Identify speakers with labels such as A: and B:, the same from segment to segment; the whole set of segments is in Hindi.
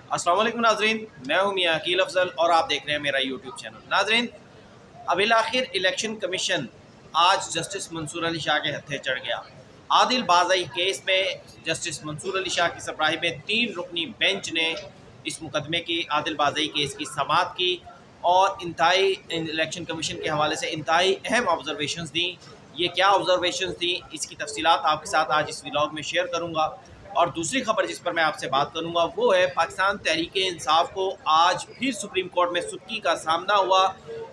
A: अस्सलाम वालेकुम नाजरीन, मैं हूं मियां अकील अफजल और आप देख रहे हैं मेरा यूट्यूब चैनल। नाजरीन, अबिल आखिर इलेक्शन कमीशन आज जस्टिस मंसूर अली शाह के हत्थे चढ़ गया। आदिल बाज़ई केस में जस्टिस मंसूर अली शाह की सरबराही में 3 रुकनी बेंच ने इस मुकदमे की आदिल बाज़ई केस की समाअत की और इंतहाई इलेक्शन कमीशन के हवाले से इंतहाई अहम ऑब्जर्वेशंस दी। ये क्या ऑब्जर्वेशंस दी, इसकी तफसीलात आपके साथ आज इस व्लॉग में शेयर करूँगा। और दूसरी खबर जिस पर मैं आपसे बात करूंगा वो है पाकिस्तान तहरीक इंसाफ को आज फिर सुप्रीम कोर्ट में सुर्खी का सामना हुआ।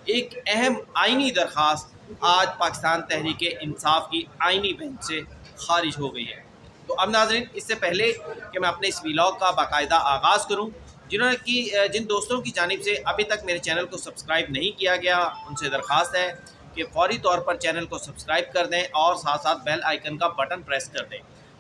A: एक अहम आइनी दरख्वास्त आज पाकिस्तान तहरीक इंसाफ की आइनी बेंच से खारिज हो गई है। तो अब नाज़रीन, इससे पहले कि मैं अपने इस व्लॉग का बाकायदा आगाज़ करूँ, जिन दोस्तों की जानिब से अभी तक मेरे चैनल को सब्सक्राइब नहीं किया गया, उनसे दरख्वास्त है कि फ़ौरी तौर पर चैनल को सब्सक्राइब कर दें और साथ साथ बेल आइकन का बटन प्रेस कर दें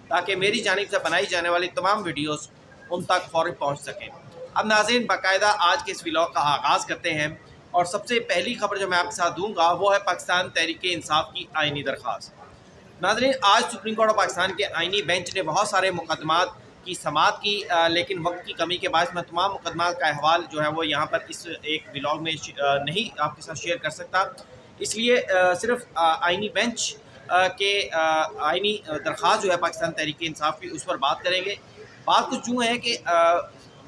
A: ताकि मेरी जानिब से बनाई जाने वाली तमाम वीडियोस उन तक फ़ौरन पहुंच सकें। अब नाज़रीन, बाकायदा आज के इस व्लॉग का आगाज़ करते हैं और सबसे पहली खबर जो मैं आपके साथ दूंगा वो है पाकिस्तान तहरीक इंसाफ की आइनी दरख्वास्त। नाज़रीन, आज सुप्रीम कोर्ट ऑफ पाकिस्तान के आइनी बेंच ने बहुत सारे मुकदमात की समाअत की, लेकिन वक्त की कमी के बाद मैं तमाम मुकदमात का अहवाल जो है वो यहाँ पर इस एक व्लॉग में नहीं आपके साथ शेयर कर सकता। इसलिए सिर्फ आइनी बेंच के आइनी दरख्वास्त जो है पाकिस्तान तहरीक इंसाफ की, उस पर बात करेंगे। बात कुछ यूँ है कि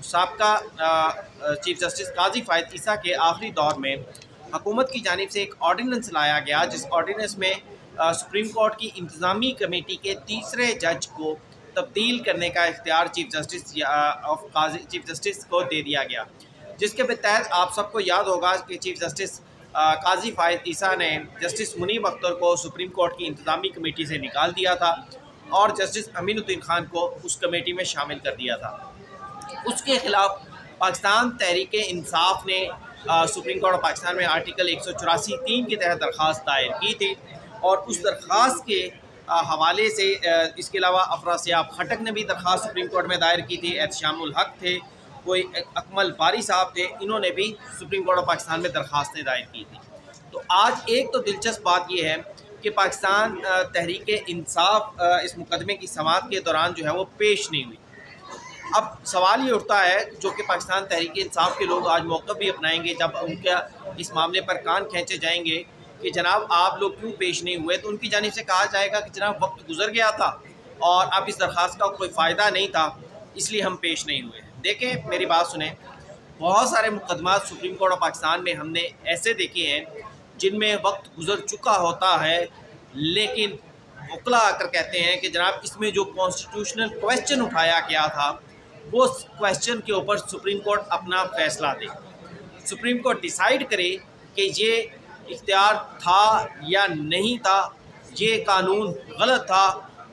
A: साबका चीफ जस्टिस काजी फ़ायद ईसा के आखिरी दौर में हुकूमत की जानिब से एक ऑर्डीनेंस लाया गया, जिस ऑर्डीनेंस में सुप्रीम कोर्ट की इंतज़ामी कमेटी के तीसरे जज को तब्दील करने का इख्तियार चीफ जस्टिस को दे दिया गया, जिसके तहत आप सबको याद होगा कि चीफ जस्टिस काजी फ़ायद ईसा ने जस्टिस मुनीब अख्तर को सुप्रीम कोर्ट की इंतज़ामी कमेटी से निकाल दिया था और जस्टिस अमीनुद्दीन खान को उस कमेटी में शामिल कर दिया था। उसके ख़िलाफ़ पाकिस्तान तहरीक इंसाफ ने सुप्रीम कोर्ट ऑफ पाकिस्तान में आर्टिकल 184(3) के तहत दरख्वास्त दायर की थी और उस दरख्वास्त के हवाले से इसके अलावा अफरासियाब खटक ने भी दरख्वास्त सुप्रीम कोर्ट में दायर की थी। एहतशामुल हक थे, कोई अकमल बारी साहब थे, इन्होंने भी सुप्रीम कोर्ट ऑफ पाकिस्तान में दरख्वास्तें दायर की थी। तो आज एक तो दिलचस्प बात यह है कि पाकिस्तान तहरीक इंसाफ इस मुकदमे की समाअत के दौरान जो है वो पेश नहीं हुई। अब सवाल ये उठता है, जो कि पाकिस्तान तहरीक इंसाफ के लोग आज मौका भी अपनाएंगे जब उनका इस मामले पर कान खींचे जाएंगे कि जनाब आप लोग क्यों पेश नहीं हुए, तो उनकी जानिब से कहा जाएगा कि जनाब वक्त गुजर गया था और अब इस दरख्वास्त का कोई फ़ायदा नहीं था, इसलिए हम पेश नहीं हुए। देखें, मेरी बात सुने, बहुत सारे मुकदमात सुप्रीम कोर्ट ऑफ पाकिस्तान में हमने ऐसे देखे हैं जिनमें वक्त गुजर चुका होता है, लेकिन वकला आकर कहते हैं कि जनाब इसमें जो कॉन्स्टिट्यूशनल क्वेश्चन उठाया गया था वो क्वेश्चन के ऊपर सुप्रीम कोर्ट अपना फ़ैसला दे, सुप्रीम कोर्ट डिसाइड करे कि ये इख्तियार था या नहीं था, ये कानून गलत था,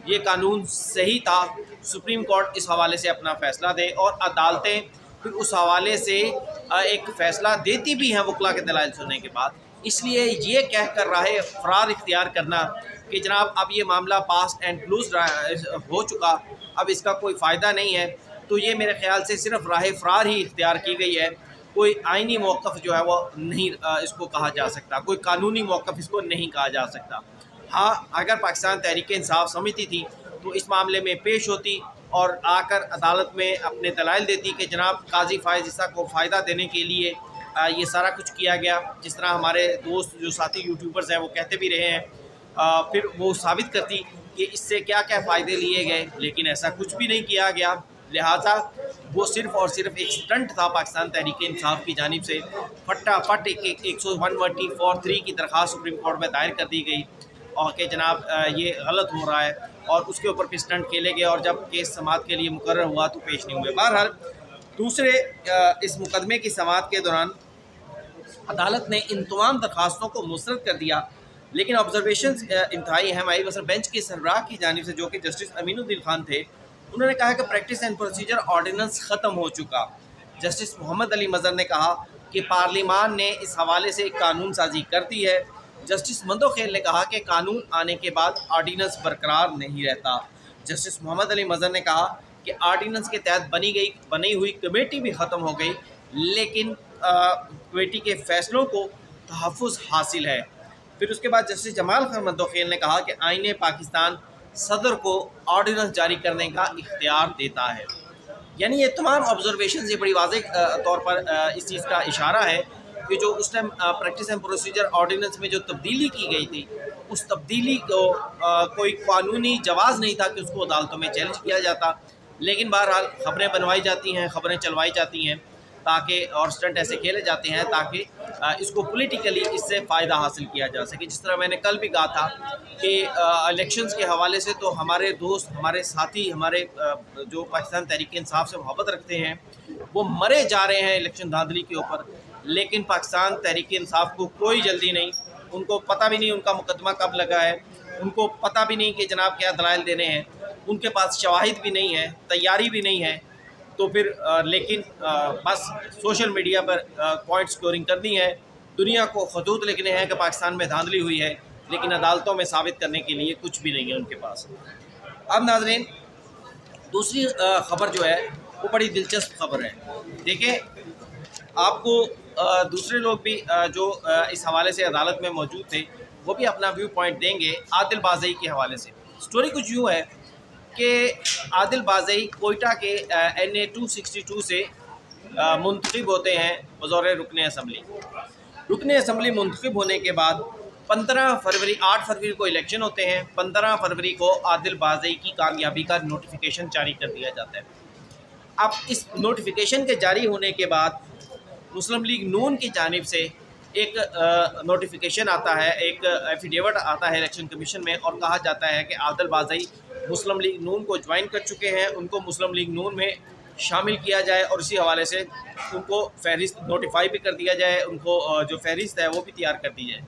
A: ये कानून सही था। सुप्रीम कोर्ट इस हवाले से अपना फ़ैसला दे और अदालतें फिर उस हवाले से एक फ़ैसला देती भी हैं वकला के दलाइल सुनने के बाद। इसलिए ये कह कर राह फ़रार इख्तियार करना कि जनाब अब ये मामला पास एंड क्लोज हो चुका, अब इसका कोई फ़ायदा नहीं है, तो ये मेरे ख़्याल से सिर्फ राह फ़रार ही इख्तियार की गई है। कोई आइनी मौक़िफ़ जो है वो नहीं इसको कहा जा सकता, कोई कानूनी मौक़िफ़ इसको नहीं कहा जा सकता। हाँ, अगर पाकिस्तान तहरीक इंसाफ समिति थी तो इस मामले में पेश होती और आकर अदालत में अपने दलाइल देती कि जनाब काजी फ़ायद ईसा को फ़ायदा देने के लिए ये सारा कुछ किया गया, जिस तरह हमारे दोस्त जो साथी यूट्यूबर्स हैं वो कहते भी रहे हैं। फिर वो साबित करती कि इससे क्या क्या फ़ायदे लिए गए, लेकिन ऐसा कुछ भी नहीं किया गया। लिहाजा वो सिर्फ़ और सिर्फ एक स्टंट था पाकिस्तान तहरीक इंसाफ की जानिब से। फटाफट एक 114(3) की दरख्वास्त सुप्रीम कोर्ट में दायर कर दी गई और कि जनाब ये गलत हो रहा है, और उसके ऊपर फिर स्टंट खेले गए और जब केस समाअत के लिए मुकर्रर हुआ तो पेश नहीं हुए। बहरहाल, दूसरे इस मुकदमे की समाअत के दौरान अदालत ने इन तमाम दरख्वास्तों को मुस्तरद कर दिया, लेकिन ऑब्जर्वेशन इंतहाई अहम आई। मसलन बेंच के सरबराह की जानिब से, जो कि जस्टिस अमीनुद्दीन खान थे, उन्होंने कहा कि प्रैक्टिस एंड प्रोसीजर ऑर्डिनेंस ख़त्म हो चुका। जस्टिस मोहम्मद अली मज़हर ने कहा कि पार्लिमान ने इस हवाले से एक कानून साजी कर दी है। जस्टिस मंदोखेल ने कहा कि कानून आने के बाद ऑर्डिनेंस बरकरार नहीं रहता। जस्टिस मोहम्मद अली मज़हर ने कहा कि ऑर्डिनेंस के तहत बनी हुई कमेटी भी ख़त्म हो गई, लेकिन कमेटी के फ़ैसलों को तहफ़्फ़ुज़ हासिल है। फिर उसके बाद जस्टिस जमाल खान मंदोखेल ने कहा कि आईन पाकिस्तान सदर को ऑर्डिनेंस जारी करने का इख्तियार देता है। यानी ये तमाम ऑब्जर्वेशन ये बड़ी वाज़ेह तौर पर इस चीज़ का इशारा है कि जो उस time practice and procedure ordinance में जो तब्दीली की गई थी, उस तब्दीली को कोई कानूनी जवाज़ नहीं था कि उसको अदालतों में चैलेंज किया जाता। लेकिन बहरहाल ख़बरें बनवाई जाती हैं, ख़बरें चलवाई जाती हैं ताकि, और स्टंट ऐसे खेले जाते हैं ताकि इसको पॉलिटिकली इससे फ़ायदा हासिल किया जा सके। जिस तरह मैंने कल भी कहा था कि इलेक्शंस के हवाले से तो हमारे दोस्त, हमारे साथी, हमारे जो पाकिस्तान तहरीक इंसाफ से मोहब्बत रखते हैं, वो मरे जा रहे हैं इलेक्शन धांधली के ऊपर। लेकिन पाकिस्तान तहरीक इंसाफ को कोई जल्दी नहीं, उनको पता भी नहीं उनका मुकदमा कब लगा है, उनको पता भी नहीं कि जनाब क्या दलाइल देने हैं, उनके पास शवाहिद भी नहीं है, तैयारी भी नहीं है। तो फिर लेकिन बस सोशल मीडिया पर पॉइंट स्कोरिंग करनी है, दुनिया को खतूत लिखने हैं कि पाकिस्तान में धांधली हुई है, लेकिन अदालतों में साबित करने के लिए कुछ भी नहीं है उनके पास। अब नाज़रीन, दूसरी ख़बर जो है वो बड़ी दिलचस्प ख़बर है। देखिए, आपको दूसरे लोग भी जो इस हवाले से अदालत में मौजूद थे, वो भी अपना व्यू पॉइंट देंगे आदिल बाज़ई के हवाले से। स्टोरी कुछ यूँ है कि आदिल बाज़ई कोयटा के NA 262 से मुंतखब होते हैं बज़ौर रुकन असम्बली। रुकन असम्बली मुंतखब होने के बाद 8 फरवरी को इलेक्शन होते हैं। 15 फरवरी को आदिल बाज़ई की कामयाबी का नोटिफिकेशन जारी कर दिया जाता है। अब इस नोटिफिकेशन के जारी होने के बाद मुस्लिम लीग नून की जानिब से एक नोटिफिकेशन आता है, एक एफिडेविट आता है इलेक्शन कमीशन में, और कहा जाता है कि आदिल बाज़ई मुस्लिम लीग नून को ज्वाइन कर चुके हैं, उनको मुस्लिम लीग नून में शामिल किया जाए और इसी हवाले से उनको फहरिस्त नोटिफाई भी कर दिया जाए, उनको जो फहरिस्त है वो भी तैयार कर दी जाए।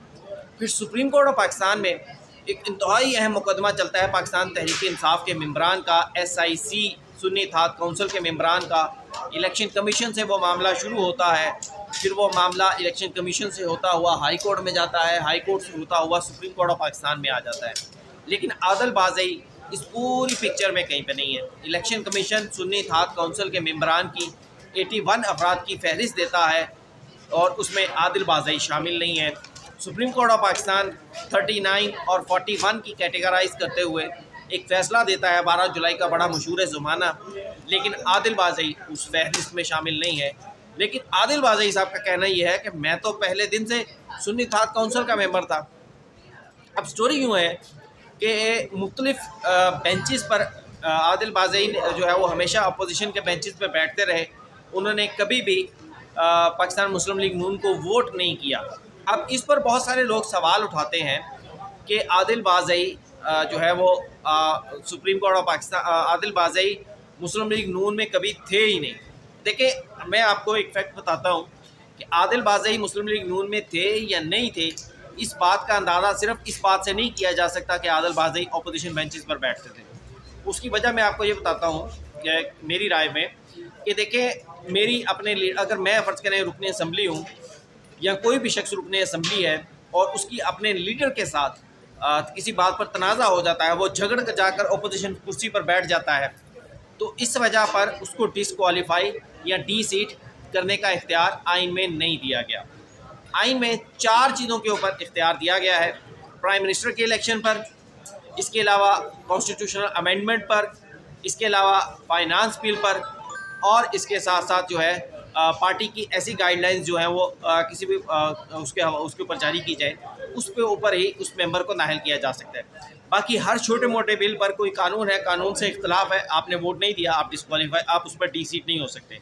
A: फिर सुप्रीम कोर्ट ऑफ पाकिस्तान में एक इंतहाई अहम मुकदमा चलता है पाकिस्तान तहरीक इंसाफ के मेम्बरान का, SIC सुन्नी इत्तेहाद कौंसिल के मेम्बरान का। इलेक्शन कमीशन से वो मामला शुरू होता है, फिर वो मामला इलेक्शन कमीशन से होता हुआ हाई कोर्ट में जाता है, हाई कोर्ट से होता हुआ सुप्रीम कोर्ट ऑफ पाकिस्तान में आ जाता है। लेकिन आदिल बाज़ई इस पूरी पिक्चर में कहीं पे नहीं है। इलेक्शन कमीशन सुन्नी इत्तेहाद कौंसिल के मेम्बरान की 81 अफराद की फहरिस्त देता है और उसमें आदिल बाज़ई शामिल नहीं है। सुप्रीम कोर्ट ऑफ पाकिस्तान 39 और 41 की कैटेगराइज करते हुए एक फ़ैसला देता है 12 जुलाई का, बड़ा मशहूर ज़माना। लेकिन आदिल बाज़ई उस फहरिस्त में शामिल नहीं है। लेकिन आदिल बाज़ई साहब का कहना यह है कि मैं तो पहले दिन से सुन्नी इत्तेहाद कौंसिल का मेंबर था। अब स्टोरी यूँ है कि मुख्तलिफ बेंचेस पर आदिल बाज़ई जो है वो हमेशा अपोजिशन के बेंचेस पर बैठते रहे। उन्होंने कभी भी पाकिस्तान मुस्लिम लीग नून को वोट नहीं किया। अब इस पर बहुत सारे लोग सवाल उठाते हैं कि आदिल बाज़ई जो है वो Supreme Court of Pakistan, Adil Bazai Muslim League Noon में कभी थे ही नहीं। देखिए, मैं आपको एक फैक्ट बताता हूँ कि आदिल बाज़ई मुस्लिम लीग नून में थे या नहीं थे, इस बात का अंदाज़ा सिर्फ इस बात से नहीं किया जा सकता कि आदिल बाज़ई अपोजिशन बेंचेस पर बैठते थे। उसकी वजह मैं आपको ये बताता हूँ कि मेरी राय में कि देखिए, मेरी अपने अगर मैं फ़र्ज़ करें रुकन असम्बली हूँ या कोई भी शख्स रुकन असम्बली है और उसकी अपने लीडर के साथ किसी बात पर तनाज़ा हो जाता है, वो झगड़ कर जाकर अपोजिशन कुर्सी पर बैठ जाता है, तो इस वजह पर उसको डिसक्वालीफाई या डी सीट करने का इख्तियार आइन में नहीं दिया गया। आइन में 4 चीज़ों के ऊपर इख्तियार दिया गया है: प्राइम मिनिस्टर के इलेक्शन पर, इसके अलावा कॉन्स्टिट्यूशनल अमेंडमेंट पर, इसके अलावा फाइनेंस बिल पर, और इसके साथ साथ जो है पार्टी की ऐसी गाइडलाइंस जो हैं वो किसी भी उसके ऊपर जारी की जाए, उस पे ऊपर ही उस मेंबर को नाअहल किया जा सकता है। बाकी हर छोटे मोटे बिल पर कोई कानून है, कानून से इख्तलाफ है, आपने वोट नहीं दिया, आप डिसक्वालीफाई, आप उस पर डी सीट नहीं हो सकते।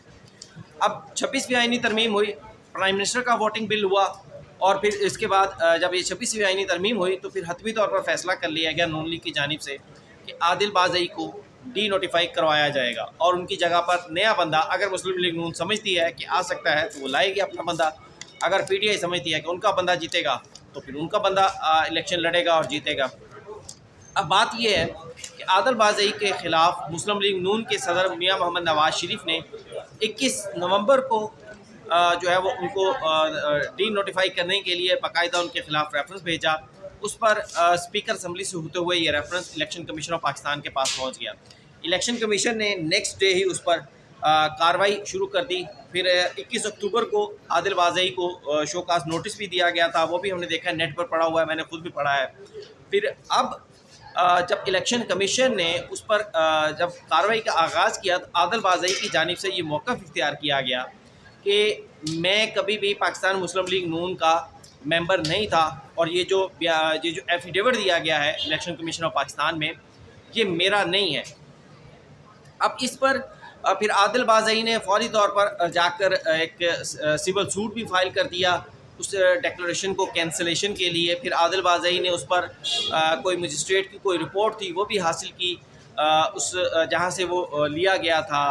A: अब 26वीं आईनी तरमीम हुई, प्राइम मिनिस्टर का वोटिंग बिल हुआ, और फिर इसके बाद जब ये 26वीं आईनी तरमीम हुई तो फिर हतमी तौर पर फैसला कर लिया गया नून लीग की जानिब से कि आदिल बाज़ई को डी नोटिफाई करवाया जाएगा और उनकी जगह पर नया बंदा, अगर मुस्लिम लीग नून समझती है कि आ सकता है तो वो लाएगी अपना बंदा, अगर PTI समझती है कि उनका बंदा जीतेगा तो फिर उनका बंदा इलेक्शन लड़ेगा और जीतेगा। अब बात यह है कि आदिल बाज़ई के ख़िलाफ़ मुस्लिम लीग नून के सदर मियां मोहम्मद नवाज़ शरीफ ने 21 नवंबर को जो है वो उनको डी नोटिफाई करने के लिए बाकायदा उनके ख़िलाफ़ रेफरेंस भेजा। उस पर स्पीकर असम्बली से होते हुए ये reference election commission of Pakistan के पास पहुंच गया। इलेक्शन कमीशन ने नेक्स्ट डे ही उस पर कार्रवाई शुरू कर दी। फिर 21 अक्टूबर को आदिल बाज़ई को शोकास नोटिस भी दिया गया था, वो भी हमने देखा है, नेट पर पड़ा हुआ है, मैंने खुद भी पढ़ा है। फिर अब जब इलेक्शन कमीशन ने उस पर जब कार्रवाई का आगाज़ किया तो आदिल बाज़ई की जानिब से ये मौक़िफ़ इख्तियार किया गया कि मैं कभी भी पाकिस्तान मुस्लिम लीग नून का मेंबर नहीं था और ये जो एफिडेविट दिया गया है इलेक्शन कमीशन ऑफ पाकिस्तान में, ये मेरा नहीं है। अब इस पर फिर आदिल बाज़ई ने फौरी तौर पर जाकर एक सिविल सूट भी फाइल कर दिया उस डिक्लेरेशन को कैंसलेशन के लिए। फिर आदिल बाज़ई ने उस पर कोई मजिस्ट्रेट की कोई रिपोर्ट थी वो भी हासिल की उस जहाँ से वो लिया गया था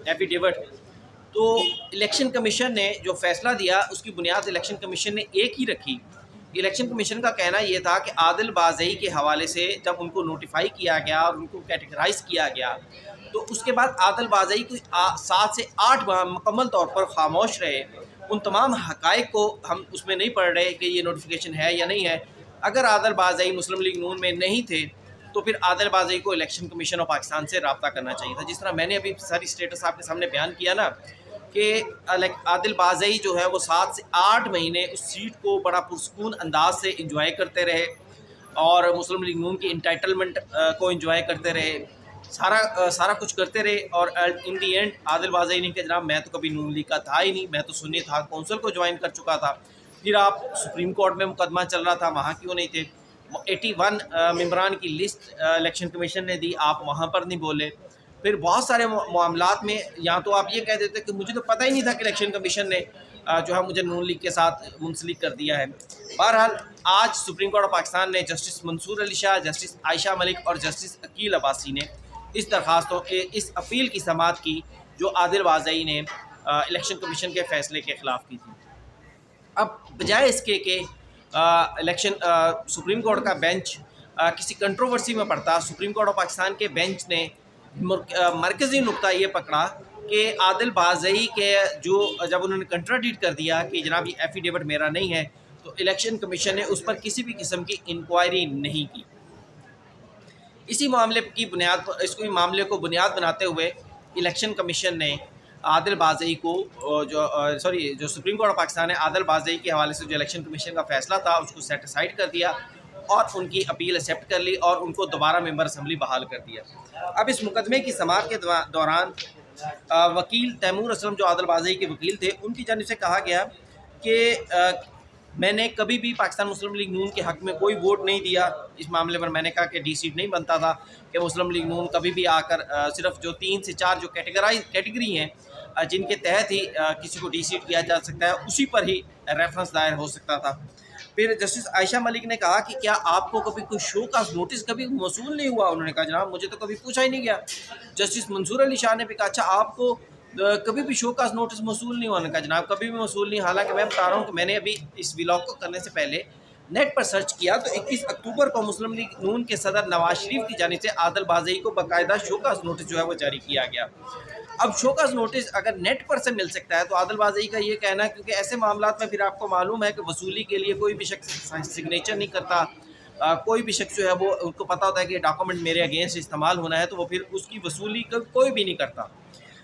A: एफिडेविट। तो इलेक्शन कमीशन ने जो फ़ैसला दिया उसकी बुनियाद इलेक्शन कमीशन ने एक ही रखी। इलेक्शन कमीशन का कहना ये था कि आदिल बाज़ई के हवाले से जब उनको नोटिफाई किया गया और उनको कैटेगराइज़ किया गया तो उसके बाद आदिल बाज़ई को 7 से 8 माह मुकम्मल तौर पर खामोश रहे। उन तमाम हक़ाइक़ को हम उसमें नहीं पढ़ रहे कि ये नोटिफिकेशन है या नहीं है। अगर आदिल बाज़ई मुस्लिम लीग नून में नहीं थे तो फिर आदिल बाज़ई को इलेक्शन कमीशन ऑफ पाकिस्तान से रब्ता करना चाहिए था। जिस तरह मैंने अभी सारी स्टेटस आपके सामने बयान किया ना कि आदिल बाज़ई जो है वो 7 से 8 महीने उस सीट को बड़ा पुरसकून अंदाज से इंजॉय करते रहे और मुस्लिम लीग नून की इंटाइटलमेंट को इंजॉय करते रहे, सारा कुछ करते रहे। और इन दी एंड आदिल बाज़ई ने कहा जनाब मैं तो कभी नून लीग का था ही नहीं, मैं तो सुन्नी था कौंसिल को ज्वाइन कर चुका था। फिर आप सुप्रीम कोर्ट में मुकदमा चल रहा था, वहाँ क्यों नहीं थे? 81 मेंबरान की लिस्ट इलेक्शन कमीशन ने दी, आप वहाँ पर नहीं बोले। फिर बहुत सारे मामलात में या तो आप ये कह देते कि मुझे तो पता ही नहीं था कि इलेक्शन कमीशन ने जो है मुझे नून लीग के साथ मुंसलिक कर दिया है। बहरहाल आज सुप्रीम कोर्ट ऑफ पाकिस्तान ने जस्टिस मंसूर अली शाह, जस्टिस आयशा मलिक और जस्टिस अकील अब्बासी ने इस दरख्वास्तों के इस अपील की समाअत की जो आदिल बाज़ई ने इलेक्शन कमीशन के फ़ैसले के ख़िलाफ़ की थी। अब बजाय इसके कि इलेक्शन सुप्रीम कोर्ट का बेंच किसी कंट्रोवर्सी में पड़ता, सुप्रीम कोर्ट ऑफ पाकिस्तान के बेंच ने मरकज़ी नुक्ता ये पकड़ा कि आदिल बाज़ई के जो जब उन्होंने कंट्राडिक्ट कर दिया कि जनाब ये एफिडेविट मेरा नहीं है, तो इलेक्शन कमीशन ने उस पर किसी भी किस्म की इंक्वायरी नहीं की। इसी मामले की बुनियाद पर इसको मामले को बुनियाद बनाते हुए इलेक्शन कमीशन ने आदिल बाज़ई को जो सुप्रीम कोर्ट ऑफ पाकिस्तान ने आदिल बाज़ई के हवाले से जो इलेक्शन कमीशन का फ़ैसला था उसको सेट असाइड कर दिया और उनकी अपील एक्सेप्ट कर ली और उनको दोबारा मेंबर असम्बली बहाल कर दिया। अब इस मुकदमे की समाअत के दौरान वकील तैमूर असलम जो आदिल बाज़ई के वकील थे उनकी जानिब से कहा गया कि मैंने कभी भी पाकिस्तान मुस्लिम लीग नून के हक़ में कोई वोट नहीं दिया। इस मामले पर मैंने कहा कि डी सीट नहीं बनता था कि मुस्लिम लीग नून कभी भी आकर सिर्फ जो 3 से 4 जो कैटेगरी हैं जिनके तहत ही किसी को डी सीट किया जा सकता है उसी पर ही रेफरेंस दायर हो सकता था। फिर जस्टिस आयशा मलिक ने कहा कि क्या आपको कभी कोई शो का नोटिस कभी मौसूल नहीं हुआ? उन्होंने कहा जनाब मुझे तो कभी पूछा ही नहीं गया। जस्टिस मंसूर अली शाह ने भी कहा अच्छा आपको कभी भी शो का नोटिस मौसूल नहीं हुआ? उन्होंने कहा जनाब कभी भी मौसूल नहीं। हालांकि मैं बता रहा हूँ कि मैंने अभी इस व्लॉग को करने से पहले नेट पर सर्च किया तो 21 अक्टूबर को मुस्लिम लीग नून के सदर नवाज शरीफ की जानिब से आदिल बाज़ई को बाकायदा शोकाज नोटिस जो है वो जारी किया गया। अब शोकाज नोटिस अगर नेट पर से मिल सकता है तो आदिल बाज़ई का ये कहना है क्योंकि ऐसे मामलात में फिर आपको मालूम है कि वसूली के लिए कोई भी शख्स सिग्नेचर नहीं करता, कोई भी शख्स जो है वो उनको पता होता है कि डॉक्यूमेंट मेरे अगेंस्ट इस्तेमाल होना है तो वो फिर उसकी वसूली कोई भी नहीं करता।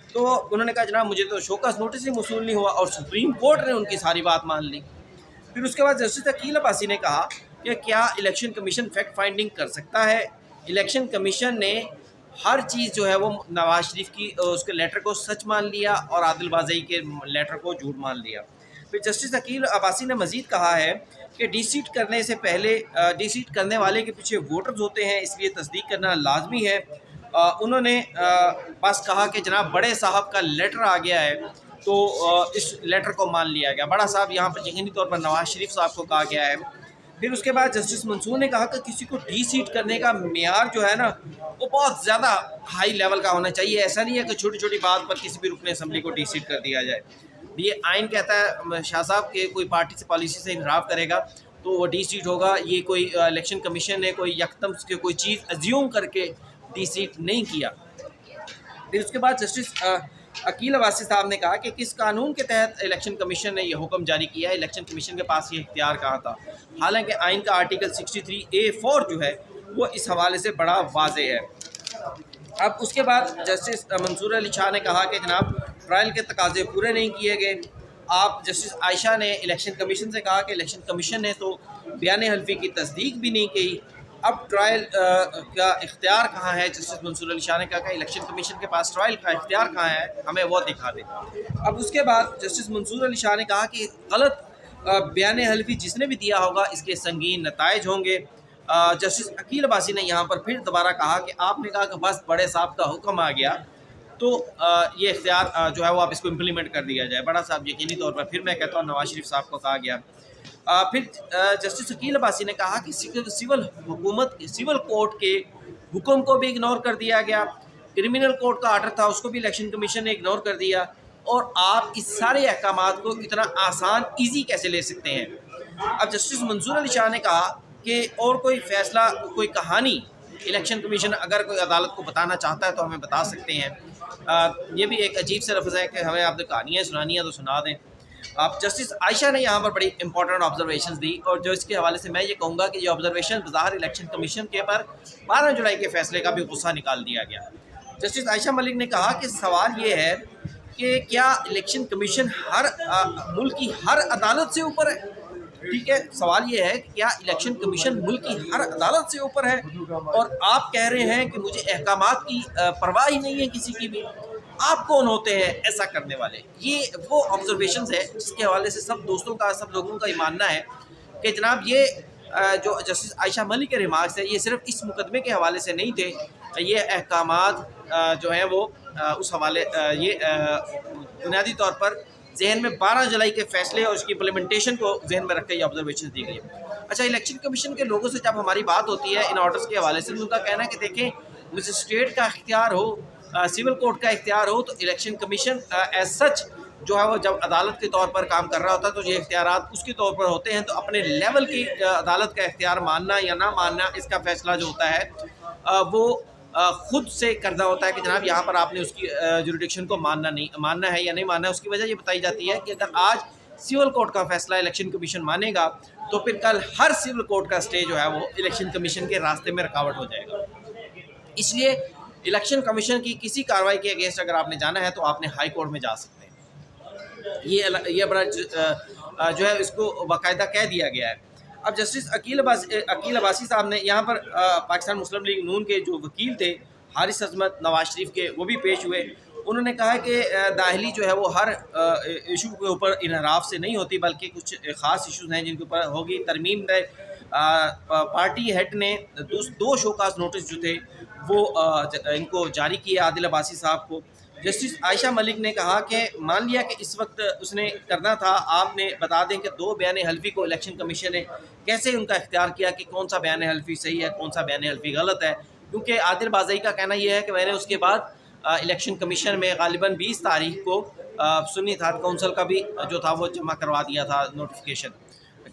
A: तो उन्होंने कहा जनाब मुझे तो शोकाज नोटिस ही मौसूल नहीं हुआ और सुप्रीम कोर्ट ने उनकी सारी बात मान ली। फिर उसके बाद जस्टिस अकील अब्बासी ने कहा कि क्या इलेक्शन कमीशन फैक्ट फाइंडिंग कर सकता है? इलेक्शन कमीशन ने हर चीज़ जो है वो नवाज शरीफ की उसके लेटर को सच मान लिया और आदिल बाज़ई के लेटर को झूठ मान लिया। फिर जस्टिस अकील अब्बासी ने मज़ीद कहा है कि डी सीट करने से पहले डी सीट करने वाले के पीछे वोटर्स होते हैं इसलिए तस्दीक करना लाजमी है। उन्होंने बस कहा कि जनाब बड़े साहब का लेटर आ गया है तो इस लेटर को मान लिया गया। बड़ा साहब यहाँ पर यकीनी तौर पर नवाज शरीफ साहब को कहा गया है। फिर उसके बाद जस्टिस मंसूर ने कहा कि किसी को डी सीट करने का मेयार जो है ना वो बहुत ज़्यादा हाई लेवल का होना चाहिए। ऐसा नहीं है कि छोटी छोटी बात पर किसी भी रुकने असम्बली को डी सीट कर दिया जाए। ये आइन कहता है शाह साहब के कोई पार्टी से पॉलिसी से इनराफ करेगा तो वो डी सीट होगा। ये कोई इलेक्शन कमीशन ने कोई यकदम से कोई चीज़ अज्यूम करके डी सीट नहीं किया। फिर उसके बाद जस्टिस अकील अब्बासी साहब ने कहा कि किस कानून के तहत इलेक्शन कमीशन ने यह हुक्म जारी किया है, इलेक्शन कमीशन के पास ये इख्तियार कहाँ था। हालांकि आइन का आर्टिकल 63A(4) जो है वो इस हवाले से बड़ा वाज़ेह है। अब उसके बाद जस्टिस मंसूर अली शाह ने कहा कि जनाब ट्रायल के तकाजे पूरे नहीं किए गए। आप जस्टिस आयशा ने इलेक्शन कमीशन से कहा कि इलेक्शन कमीशन ने तो बयान हल्फी की तस्दीक भी नहीं की। अब ट्रायल का इख्तियार कहाँ है, जस्टिस मंसूर अली शाह ने कहा कि इलेक्शन कमीशन के पास ट्रायल का इख्तियार कहाँ है, हमें वो दिखा दें। अब उसके बाद जस्टिस मंसूर अली शाह ने कहा कि गलत बयान हल्फी जिसने भी दिया होगा इसके संगीन नताइज होंगे। जस्टिस अकील अब्बासी ने यहाँ पर फिर दोबारा कहा कि आपने कहा कि बस बड़े साहब का हुक्म आ गया तो ये इख्तियार जो है वो आप इसको इम्प्लीमेंट कर दिया जाए। बड़ा साहब यकीनी तौर पर फिर मैं कहता हूँ नवाज शरीफ साहब को कहा गया। फिर जस्टिस अकील अब्बासी ने कहा कि सिविल कोर्ट के हुक्म को भी इग्नोर कर दिया गया, क्रिमिनल कोर्ट का आर्डर था उसको भी इलेक्शन कमीशन ने इग्नोर कर दिया, और आप इस सारे अहकामात को इतना आसान ईजी कैसे ले सकते हैं। अब जस्टिस मंसूर अली शाह ने कहा कि और कोई फ़ैसला, कोई कहानी इलेक्शन कमीशन अगर कोई अदालत को बताना चाहता है तो हमें बता सकते हैं। ये भी एक अजीब से लफ्ज़ है कि हमें आपने कहानियाँ सुनानी है तो सुना दें। अब जस्टिस आयशा ने यहाँ पर बड़ी इंपॉर्टेंट ऑब्जर्वेशन दी, और जो इसके हवाले से मैं ये कहूँगा कि ये ऑब्जर्वेशन बाहर इलेक्शन कमीशन के पर 12 जुलाई के फैसले का भी गुस्सा निकाल दिया गया। जस्टिस आयशा मलिक ने कहा कि सवाल ये है कि क्या इलेक्शन कमीशन हर मुल्क की हर अदालत से ऊपर है? ठीक है, सवाल ये है कि क्या इलेक्शन कमीशन मुल्क की हर अदालत से ऊपर है? और आप कह रहे हैं कि मुझे अहकामात की परवाह ही नहीं है किसी की भी। आप कौन होते हैं ऐसा करने वाले? ये वो ऑब्जर्वेशंस है जिसके हवाले से सब दोस्तों का, सब लोगों का ये मानना है कि जनाब ये जो जस्टिस आयशा मलिक के रिमार्क्स है ये सिर्फ इस मुकदमे के हवाले से नहीं थे, ये अहकामात जो हैं वो उस हवाले ये बुनियादी तौर पर जहन में 12 जुलाई के फैसले और उसकी इम्प्लीमेंटेशन को जहन में रख कर ये ऑब्जर्वेशन दी गई। अच्छा, इलेक्शन कमीशन के लोगों से जब हमारी बात होती है इन ऑर्डर्स के हवाले से, उनका कहना है कि देखें मजिस्ट्रेट का इख्तियार हो, सिविल कोर्ट का इख्तियार हो, तो इलेक्शन कमीशन एज सच जो है वो जब अदालत के तौर पर काम कर रहा होता है तो ये इख्तियारात उसके तौर पर होते हैं, तो अपने लेवल की अदालत का इख्तियार मानना या ना मानना इसका फैसला जो होता है वो खुद से करना होता है कि जनाब यहाँ पर आपने उसकी जुरिडिक्शन को मानना है या नहीं मानना है। उसकी वजह ये बताई जाती है कि अगर आज सिविल कोर्ट का फैसला इलेक्शन कमीशन मानेगा तो फिर कल हर सिविल कोर्ट का स्टे जो है वो इलेक्शन कमीशन के रास्ते में रुकावट हो जाएगा। इसलिए इलेक्शन कमीशन की किसी कार्रवाई के अगेंस्ट अगर आपने जाना है तो आपने हाई कोर्ट में जा सकते हैं। ये बड़ा जो है इसको बाकायदा कह दिया गया है। अब जस्टिस अकील अब्बासी साहब ने यहाँ पर पाकिस्तान मुस्लिम लीग नून के जो वकील थे हारिस अजमत नवाज शरीफ के, वो भी पेश हुए। उन्होंने कहा कि दाखिली जो है वो हर इशू के ऊपर इनहराफ से नहीं होती, बल्कि कुछ ख़ास इशूज़ हैं जिनके ऊपर होगी तरमीम में। पार्टी हेड ने 2 शोकास नोटिस जो थे वो इनको जारी किए आदिल अब्बासी साहब को। जस्टिस आयशा मलिक ने कहा कि मान लिया कि इस वक्त उसने करना था, आपने बता दें कि 2 बयान हल्फी को इलेक्शन कमीशन ने कैसे उनका इख्तियार किया कि कौन सा बयान हल्फी सही है, कौन सा बयान हल्फी गलत है। क्योंकि आदिल बाज़ई का कहना यह है कि मैंने उसके बाद इलेक्शन कमीशन में गालिबन 20 तारीख को सुन्नी इत्तेहाद कौंसिल का भी जो था वो जमा करवा दिया था नोटिफिकेशन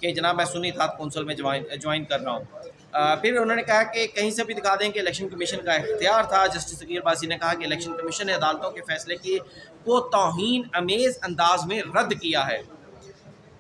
A: कि जनाब मैं सुन्नी इत्तेहाद कौंसिल में ज्वाइन कर रहा हूँ। फिर उन्होंने कहा कि कहीं से भी दिखा दें कि इलेक्शन कमीशन का इख्तियार था। जस्टिस अकील अब्बासी ने कहा कि इलेक्शन कमीशन ने अदालतों के फैसले को तौहीन अमेज़ अंदाज में रद्द किया है।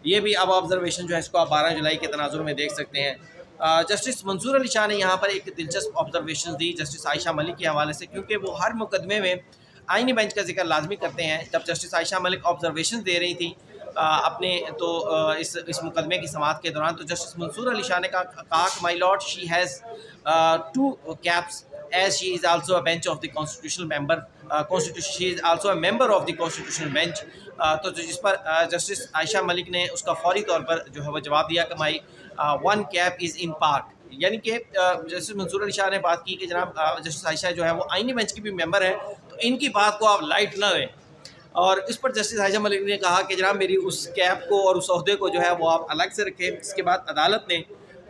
A: ये भी अब ऑब्जर्वेशन जो है इसको आप 12 जुलाई के तनाजुर में देख सकते हैं। जस्टिस मंसूर अली शाह ने यहाँ पर एक दिलचस्प ऑब्जर्वेशन दी जस्टिस आयशा मलिक के हवाले से, क्योंकि वो हर मुकदमे में आईनी बेंच का जिक्र लाजमी करते हैं। जब जस्टिस आयशा मलिक ऑब्जर्वेशन दे रही थी अपने तो इस मुकदमे की समाअत के दौरान, तो जस्टिस मंसूर अली शाह ने कहा कि my lord she has 2 caps as she is also a bench of the constitutional member she is also a member of the constitutional bench. तो जिस पर जस्टिस आयशा मलिक ने उसका फौरी तौर पर जो है वो जवाब दिया कि माई 1 कैप इज़ इन पार्क, यानी कि जस्टिस मंसूर अली शाह ने बात की कि जनाब जस्टिस आयशा जो है वो आईनी बेंच की भी मेंबर है, तो इनकी बात को आप लाइट ना लें। और इस पर जस्टिस आयशा मलिक ने कहा कि जनाब मेरी उस कैप को और उस ओहदे को जो है वो आप अलग से रखें। इसके बाद अदालत ने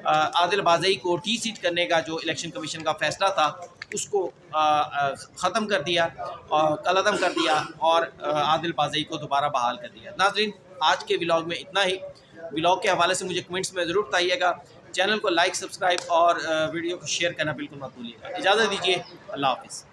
A: आदिल बाज़ई को टी सीट करने का जो इलेक्शन कमीशन का फ़ैसला था उसको ख़त्म कर दिया और कलअदम कर दिया और आदिल बाज़ई को दोबारा बहाल कर दिया। नाज़रीन, आज के व्लॉग में इतना ही। व्लॉग के हवाले से मुझे कमेंट्स में ज़रूर बताइएगा। चैनल को लाइक, सब्सक्राइब और वीडियो को शेयर करना बिल्कुल मत भूलिएगा। इजाज़त दीजिए, अल्लाह हाफ़िज़।